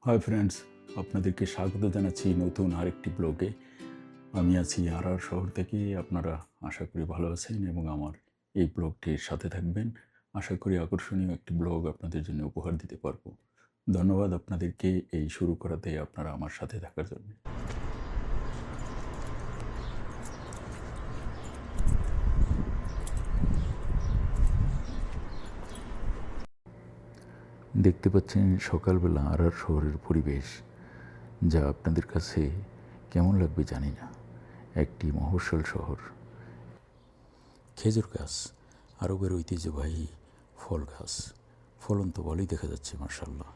Hi friends, আপনাদেরকে স্বাগত জানাচ্ছি নতুন আরেকটি ব্লগে। আমি আছি আরআর শহর থেকে। আপনারা আশা করি ভালো আছেন এবং আমার এই ব্লগটির সাথে থাকবেন। আশা করি আকর্ষণীয় একটি ব্লগ আপনাদের জন্য উপহার দিতে পারবো। ধন্যবাদ আপনাদেরকে এই শুরু করাতে আপনারা আমার সাথে থাকার জন্য। দেখতে পাচ্ছেন সকালবেলা আরআর শহরের পরিবেশ, যা আপনাদের কাছে কেমন লাগবে জানি না। একটি মফস্বল শহর। খেজুর গাছ, আরবের ঐতিহ্যবাহী ফল গাছ, ফলন্ত বলেই দেখা যাচ্ছে মাশাআল্লাহ।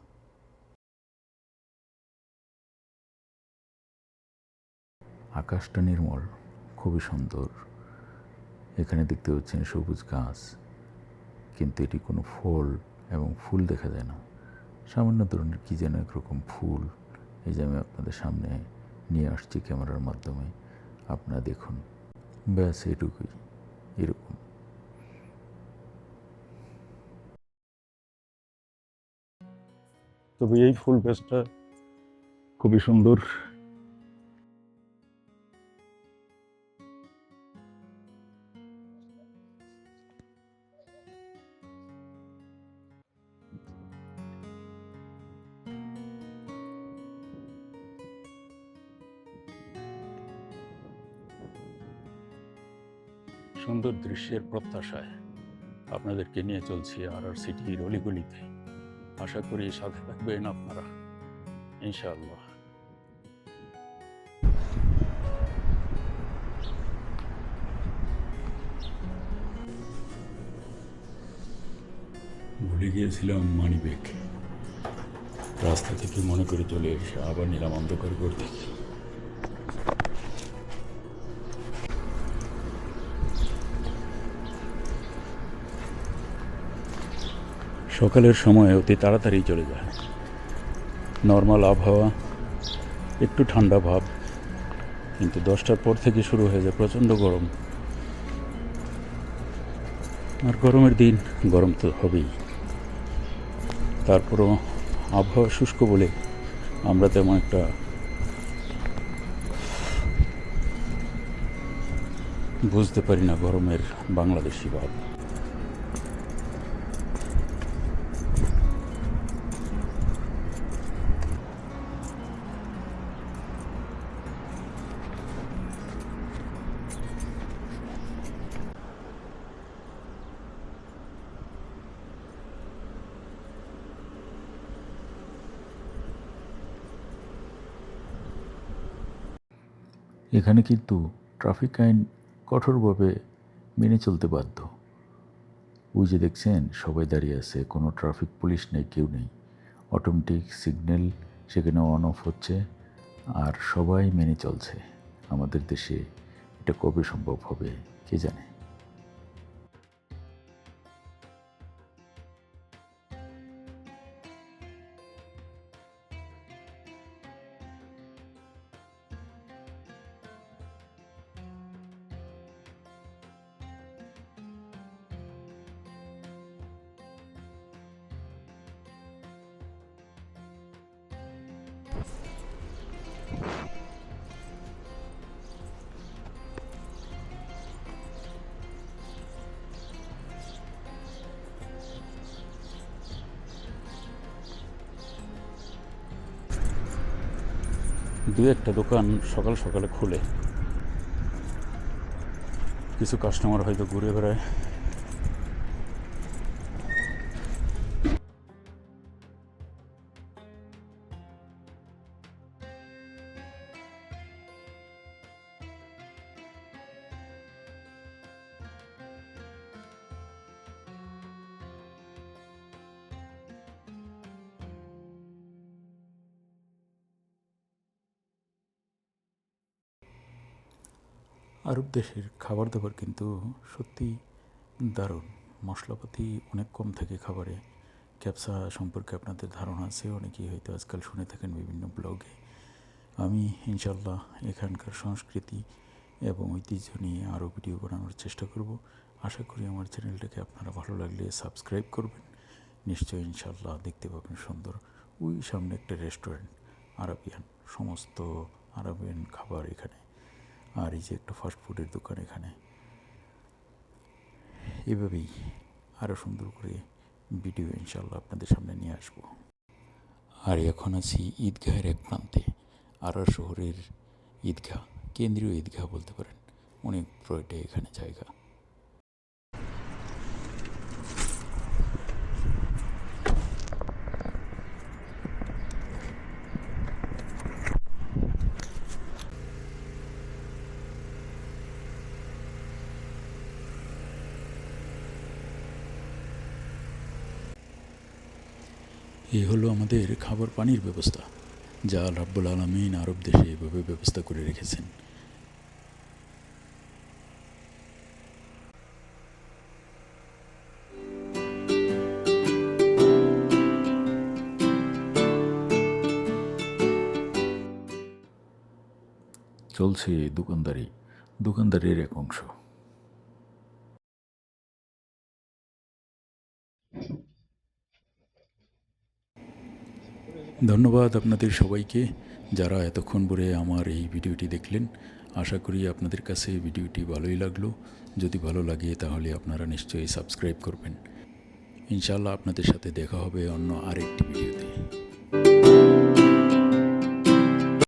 আকাশটা নির্মল, খুবই সুন্দর। এখানে দেখতে পাচ্ছেন সবুজ গাছ, কিন্তু এটি কোনো ফল এবং ফুল দেখা যায় না। সামান্য ধরনের কী যেন একরকম ফুল, এই যে আমি আপনাদের সামনে নিয়ে আসছি ক্যামেরার মাধ্যমে, আপনারা দেখুন। ব্যাস এটুকুই, এরকম। তবে এই ফুল গাছটা খুবই সুন্দর। সুন্দর দৃশ্যের প্রত্যাশায় আপনাদেরকে নিয়ে চলছি আরআর সিটির অলিগলিতে। আশা করি সাথে থাকবেন আপনারা, ইনশাআল্লাহ। ভুলে গিয়েছিলাম মানিব্যাগ। রাস্তা থেকে মনে করে চলে এসে আবার নিলাম অন্ধকার ঘর থেকে। সকালের সময় অতি তাড়াতাড়ি চলে যায়। নর্মাল আবহাওয়া, একটু ঠান্ডা ভাব, কিন্তু 10টার পর থেকে শুরু হয়ে যায় প্রচণ্ড গরম। আর গরমের দিন, গরম তো হবেই। তারপরও আবহাওয়া শুষ্ক বলে আমরা তেমন একটা বুঝতে পারি না গরমের বাংলাদেশি ভাব। এখানে কিন্তু ট্রাফিক আইন কঠোরভাবে মেনে চলতে বাধ্য। ওই যে দেখছেন সবাই দাঁড়িয়ে আছে, কোনো ট্রাফিক পুলিশ নেই, কেউ নেই। অটোমেটিক সিগন্যাল সেখানে অন অফ হচ্ছে, আর সবাই মেনে চলছে। আমাদের দেশে এটা কবে সম্ভব হবে কে জানে। দু একটা দোকান সকাল সকালে খুলে, কিছু কাস্টমার হয়তো ঘুরে বেড়ায়। আরব দেশের খাবার দাবার কিন্তু সত্যি দারুণ। মশলাপাতি অনেক কম থাকে খাবারে। ক্যাপসা সম্পর্কে আপনাদের ধারণা আছে, অনেকেই হয়তো আজকাল শুনে থাকেন বিভিন্ন ব্লগে। আমি ইনশাল্লাহ এখানকার সংস্কৃতি এবং ঐতিহ্য নিয়ে আরও ভিডিও বানানোর চেষ্টা করব। আশা করি আমার চ্যানেলটাকে আপনারা ভালো লাগলে সাবস্ক্রাইব করবেন। নিশ্চয়ই ইনশাল্লাহ দেখতে পাবেন সুন্দর ওই সামনে একটা রেস্টুরেন্ট, আরাবিয়ান, সমস্ত আরাবিয়ান খাবার এখানে। আর এই যে একটা ফাস্টফুডের দোকান এখানে। এভাবেই আরও সুন্দর করে ভিডিও ইনশাল্লাহ আপনাদের সামনে নিয়ে আসবো। আর এখন আছি ঈদগাহের এক প্রান্তে, আরার শহরের ঈদগাহ, কেন্দ্রীয় ঈদগাহ বলতে পারেন। অনেক বড় এখানে জায়গা। এই হলো আমাদের খাবার পানির ব্যবস্থা, যা রাব্বুল আলামিন আরব দেশে এভাবে ব্যবস্থা করে রেখেছেন। চলছে দোকানদারির এক অংশ। ধন্যবাদ আপনাদের সবাইকে, যারা এতক্ষণ ধরে আমার এই ভিডিওটি দেখলেন। আশা করি আপনাদের কাছে ভিডিওটি ভালোই লাগলো। যদি ভালো লাগে তাহলে আপনারা নিশ্চয়ই সাবস্ক্রাইব করবেন। ইনশাআল্লাহ আপনাদের সাথে দেখা হবে অন্য আরেকটি ভিডিওতে।